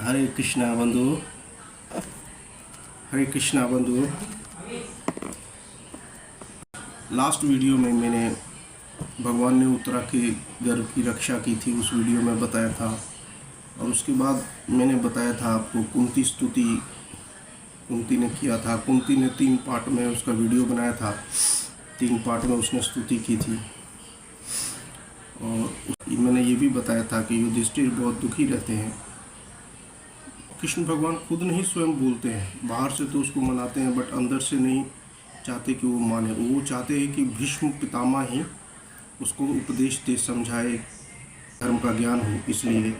हरे कृष्णा बंधु। हरे कृष्णा बंधु। Last video में मैंने भगवान ने उत्तरा के गर्भ की रक्षा की थी, उस वीडियो में बताया था। और उसके बाद मैंने बताया था आपको कुंती स्तुति कुंती ने किया था। कुंती ने 3 पार्ट में उसका वीडियो बनाया था, 3 पार्ट में उसने स्तुति की थी। और मैंने ये भी बताया था कि युधिष्ठिर बहुत दुखी रहते हैं। कृष्ण भगवान खुद नहीं स्वयं बोलते हैं, बाहर से तो उसको मनाते हैं, बट अंदर से नहीं चाहते कि वो माने। वो चाहते हैं कि भीष्म पितामह ही उसको उपदेश दे, समझाए, धर्म का ज्ञान हो। इसलिए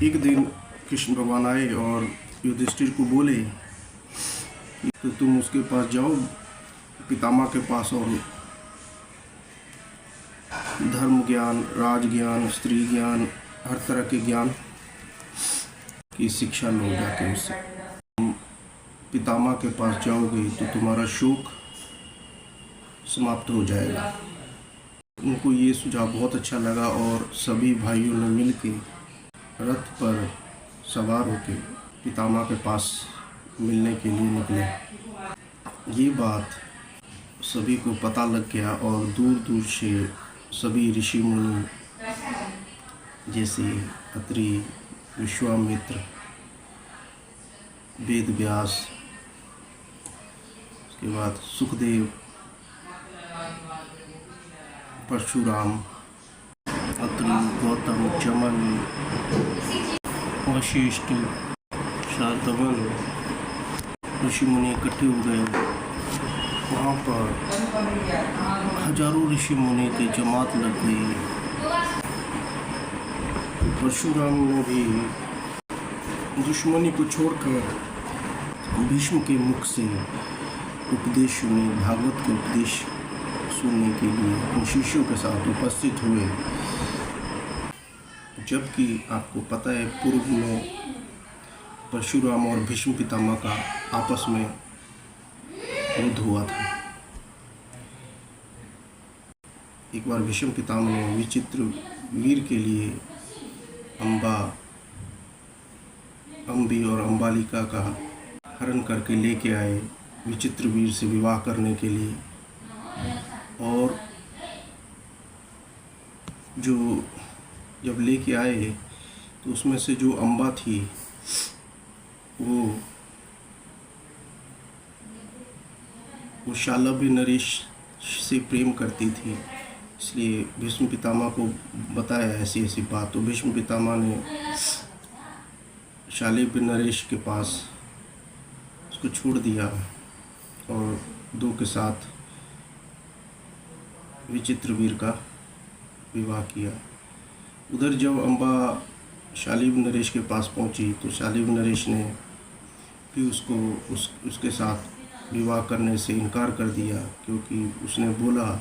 एक दिन कृष्ण भगवान आए और युधिष्ठिर को बोले कि तो तुम उसके पास जाओ, पितामह के पास, और धर्म ज्ञान, राज ज्ञान, स्त्री ज्ञान, हर तरह के ज्ञान की शिक्षा लो जाके उससे। तुम पितामह के पास जाओगे तो तुम्हारा शोक समाप्त हो जाएगा। उनको ये सुझाव बहुत अच्छा लगा और सभी भाइयों ने मिलकर रथ पर सवार होकर पितामह के पास मिलने के लिए निकले। ये बात सभी को पता लग गया और दूर दूर से सभी ऋषि मुनि जैसे अत्रि, विश्वामित्र, वेद व्यास, उसके बाद सुखदेव, परशुराम, अत्रि, गौतम, चमन, वशिष्ठ, शातवन ऋषि मुनि इकट्ठे हो गए। वहाँ पर हजारों ऋषि मुनि की जमात लग गई। परशुराम ने भी दुश्मनी को छोड़कर भीष्म के मुख से उपदेश सुने, भागवत के उपदेश सुनने के लिए उन शिष्यों के साथ उपस्थित हुए। जबकि आपको पता है पूर्व में परशुराम और भीष्म पितामह का आपस में युद्ध हुआ था। एक बार भीष्म पितामह ने विचित्र वीर के लिए अम्बी और अम्बालिका का हरण करके लेके आए, विचित्र वीर से विवाह करने के लिए। और जो जब लेके आए तो उसमें से जो अम्बा थी वो शालभ्य नरेश से प्रेम करती थी। इसलिए भीष्म पितामह को बताया ऐसी ऐसी बात। तो भीष्म पितामह ने शालभ्य नरेश के पास उसको छोड़ दिया और 2 के साथ विचित्र वीर का विवाह किया। उधर जब अम्बा शालिब नरेश के पास पहुंची तो शालिब नरेश ने भी उसके साथ विवाह करने से इनकार कर दिया, क्योंकि उसने बोला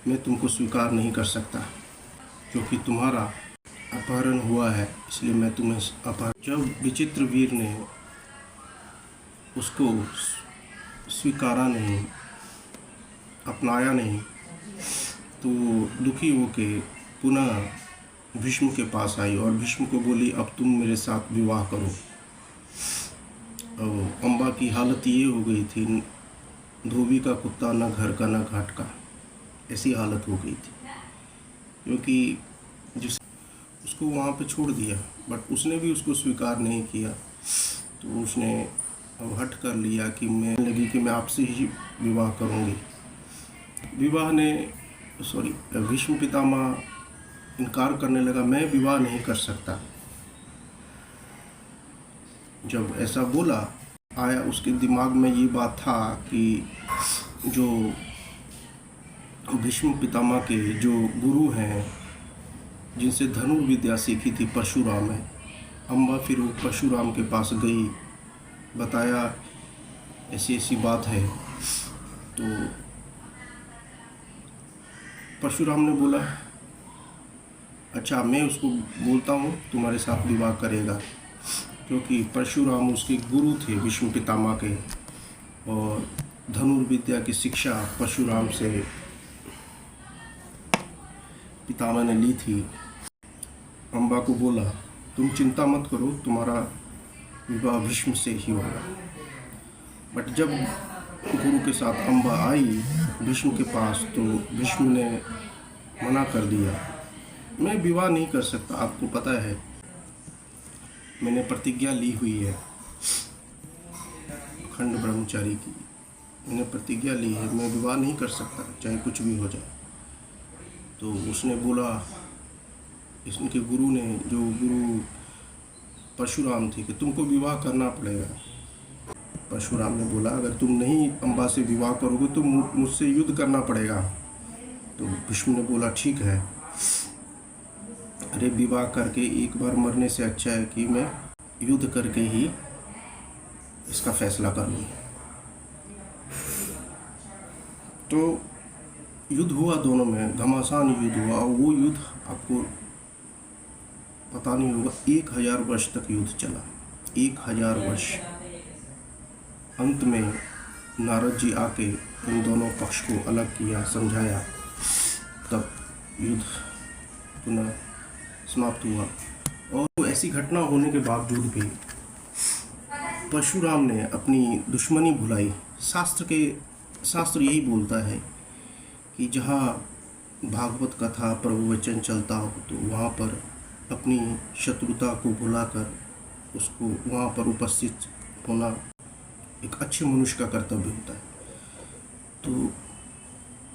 मैं तुमको स्वीकार नहीं कर सकता, क्योंकि तुम्हारा अपहरण हुआ है, इसलिए मैं तुम्हें अपहरण। जब विचित्र वीर ने उसको स्वीकारा नहीं, अपनाया नहीं, तो दुखी होके पुनः भीष्म के पास आई और भीष्म को बोली अब तुम मेरे साथ विवाह करो। और अम्बा की हालत ये हो गई थी, धोबी का कुत्ता न घर का न घाट का, ऐसी हालत हो गई थी। क्योंकि उसको वहाँ पे छोड़ दिया, बट उसने भी उसको स्वीकार नहीं किया। तो उसने अब हट कर लिया कि मैं लगी कि मैं आपसे ही विवाह करूँगी। भीष्म पितामह इनकार करने लगा, मैं विवाह नहीं कर सकता। जब ऐसा बोला आया उसके दिमाग में ये बात था कि जो भीष्म पितामह के जो गुरु हैं, जिनसे धनुर्विद्या सीखी थी, परशुराम है। अम्बा फिर वो परशुराम के पास गई, बताया ऐसी ऐसी बात है। तो परशुराम ने बोला अच्छा मैं उसको बोलता हूँ तुम्हारे साथ विवाह करेगा, क्योंकि परशुराम उसके गुरु थे भीष्म पितामह के, और धनुर्विद्या की शिक्षा परशुराम से पितामह ने ली थी। अम्बा को बोला तुम चिंता मत करो, तुम्हारा विवाह भीष्म से ही होगा। बट जब गुरु के साथ अम्बा आई भीष्म के पास, तो भीष्म ने मना कर दिया, मैं विवाह नहीं कर सकता, आपको पता है मैंने प्रतिज्ञा ली हुई है खंड ब्रह्मचारी की, मैंने प्रतिज्ञा ली है, मैं विवाह नहीं कर सकता चाहे कुछ भी हो जाए। तो उसने बोला, इसके गुरु ने, जो गुरु परशुराम थे, कि तुमको विवाह करना पड़ेगा। परशुराम ने बोला, अगर तुम नहीं अम्बा से विवाह करोगे तो मुझसे युद्ध करना पड़ेगा। तो भीष्म ने बोला, ठीक है, अरे विवाह करके एक बार मरने से अच्छा है कि मैं युद्ध करके ही इसका फैसला कर लूँ। तो युद्ध हुआ दोनों में, घमासान युद्ध हुआ, और वो युद्ध आपको पता नहीं होगा, 1000 वर्ष तक युद्ध चला, 1000 वर्ष। अंत में नारद जी आके इन दोनों पक्ष को अलग किया, समझाया, तब युद्ध पुनः समाप्त हुआ। और वो ऐसी घटना होने के बावजूद भी परशुराम ने अपनी दुश्मनी भुलाई। शास्त्र यही बोलता है कि जहाँ भागवत कथा प्रभु वचन चलता हो तो वहाँ पर अपनी शत्रुता को भुलाकर उसको वहाँ पर उपस्थित होना एक अच्छे मनुष्य का कर्तव्य होता है। तो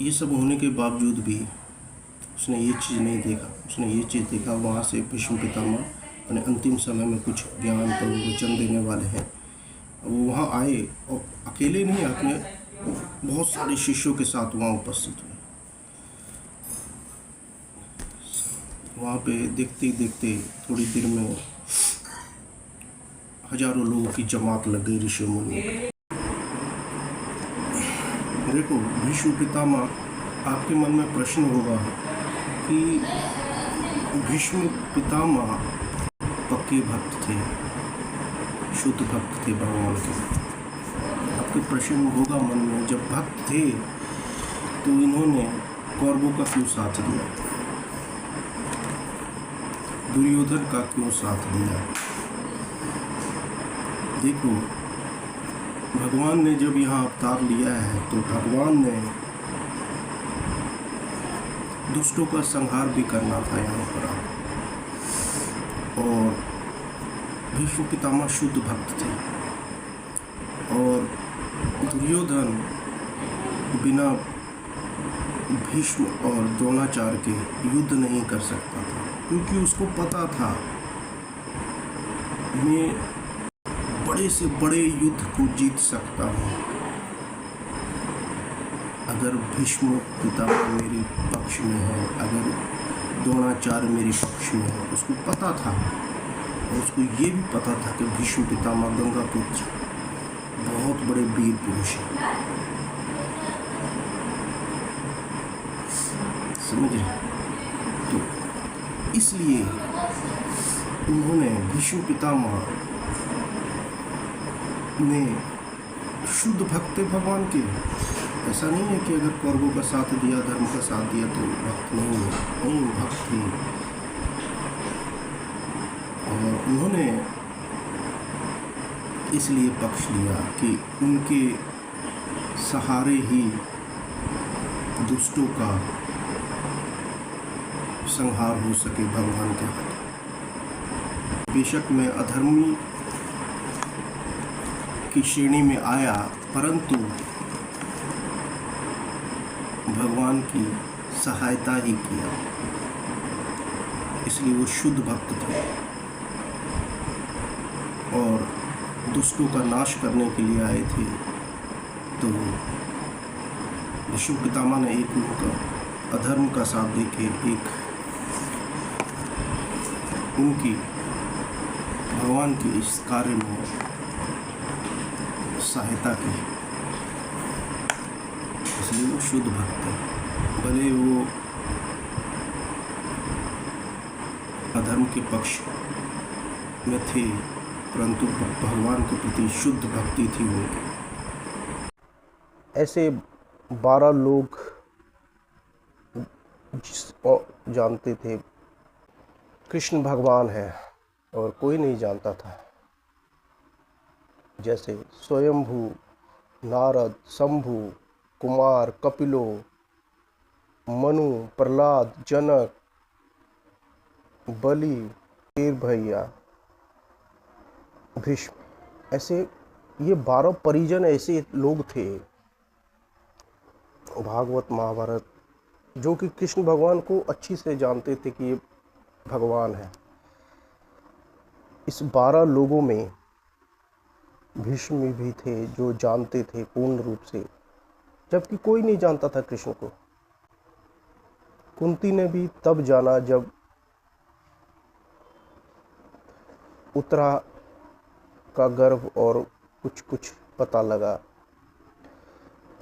ये सब होने के बावजूद भी उसने ये चीज़ नहीं देखा, उसने ये चीज़ देखा, वहाँ से भीष्म पितामह अपने अंतिम समय में कुछ ज्ञान प्रभु वचन देने वाले हैं। वो वहाँ आए और अकेले नहीं, अपने बहुत सारे शिष्यों के साथ वहाँ उपस्थित हुए। वहाँ पे देखते ही देखते थोड़ी देर में हजारों लोगों की जमात लग गई ऋषि मुनि। देखो भीष्म पितामह, आपके मन में प्रश्न होगा कि भीष्म पितामह पक्के भक्त थे, शुद्ध भक्त थे भगवान के। आपके प्रश्न होगा मन में, जब भक्त थे तो इन्होंने कौरवों का क्यों साथ दिया, दुर्योधन का क्यों साथ दिया। देखो भगवान ने जब यहाँ अवतार लिया है तो भगवान ने दुष्टों का संहार भी करना था यहाँ पर। और भीष्म पितामह शुद्ध भक्त थे और दुर्योधन बिना भीष्म और द्रोणाचार्य के युद्ध नहीं कर सकता था, क्योंकि उसको पता था मैं बड़े से बड़े युद्ध को जीत सकता हूँ अगर भीष्म पितामह मेरे पक्ष में है, अगर द्रोणाचार्य मेरे पक्ष में है। उसको पता था, और उसको ये भी पता था कि भीष्म पितामह गंगापुत्र बहुत बड़े वीर पुरुष हैं। समझ रहे? तो इसलिए उन्होंने, भीष्म पितामह ने शुद्ध भक्त थे भगवान के। ऐसा नहीं है कि अगर कौरवों का साथ दिया, धर्म का साथ दिया तो भक्त नहीं भक्त थे। और उन्होंने इसलिए पक्ष लिया कि उनके सहारे ही दुष्टों का संहार हो सके भगवान के हाथ। बेशक मैं अधर्मी की श्रेणी में आया, परंतु भगवान की सहायता ही किया, इसलिए वो शुद्ध भक्त थे। और दुष्टों का नाश करने के लिए आए थे। तो भीष्म पितामह ने एक उनका अधर्म का साथ देके एक उनकी भगवान के इस कार्य में सहायता की, इसलिए वो शुद्ध भक्त है। भले वो अधर्म के पक्ष में थे, परंतु भगवान के प्रति शुद्ध भक्ति थी उनकी। ऐसे 12 लोग जानते थे कृष्ण भगवान है, और कोई नहीं जानता था। जैसे स्वयंभू, नारद, शंभु, कुमार, कपिलो, मनु, प्रहलाद, जनक, बलि, वीर भैया, भीष्म, ऐसे ये 12 परिजन ऐसे लोग थे भागवत महाभारत, जो कि कृष्ण भगवान को अच्छी से जानते थे कि ये भगवान है। इस 12 लोगों में भीष्म भी थे जो जानते थे पूर्ण रूप से, जबकि कोई नहीं जानता था कृष्ण को। कुंती ने भी तब जाना जब उत्तरा का गर्भ और कुछ कुछ पता लगा,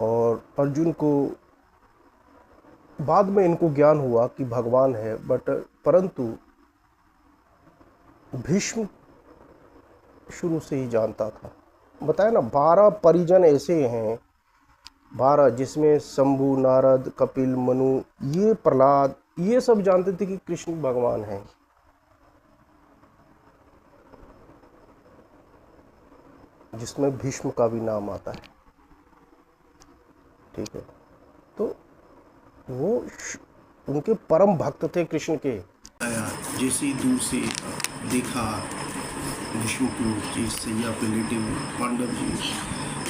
और अर्जुन को बाद में इनको ज्ञान हुआ कि भगवान है, परंतु भीष्म शुरू से ही जानता था। बताया ना, 12 परिजन ऐसे हैं, 12, जिसमें शंभु, नारद, कपिल, मनु, ये प्रहलाद, ये सब जानते थे कि कृष्ण भगवान हैं। जिसमें भीष्म का भी नाम आता है। ठीक है, तो वो उनके परम भक्त थे कृष्ण के। जैसे ही दूर से देखा भीष्म को जिस सैया पे लेटे हुए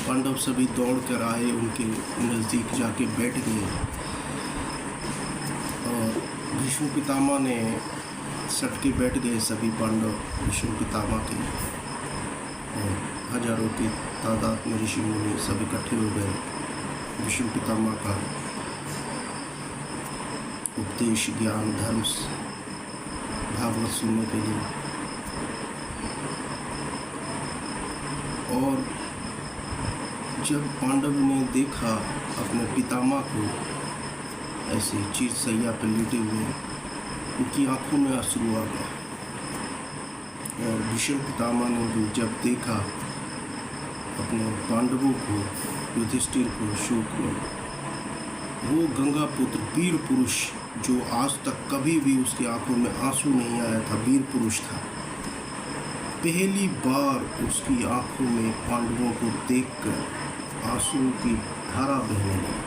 पांडव सभी दौड़ कर आए, उनके नज़दीक जाके बैठ गए, और भीष्म पितामह ने सट के बैठ गए सभी पांडव भीष्म पितामह के, और हजारों की तादाद में ऋषि मुनि सब इकट्ठे हो गए भीष्म पितामह का उपदेश, ज्ञान, धर्म, भागवत सुनने के लिए। और जब पांडव ने देखा अपने पितामह को ऐसे चीज सैया पर लेटे हुए, उनकी आंखों में आंसू आ गया। और भीष्म पितामह ने भी जब देखा अपने पांडवों को, युधिष्ठिर को, शोक में, वो गंगा पुत्र वीर पुरुष जो आज तक कभी भी उसकी आंखों में आंसू नहीं आया था, वीर पुरुष था, पहली बार उसकी आंखों में पांडवों को देखकर आंसुओं की धारा बहने लगी।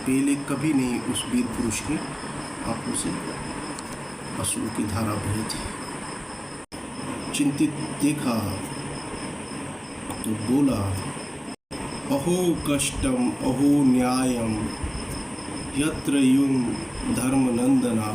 पहले कभी नहीं उस वीर पुरुष की आंखों से आंसुओं की धारा बही थी। चिंतित देखा तो बोला, अहो कष्टम अहो न्यायम यत्र युं धर्मनंदना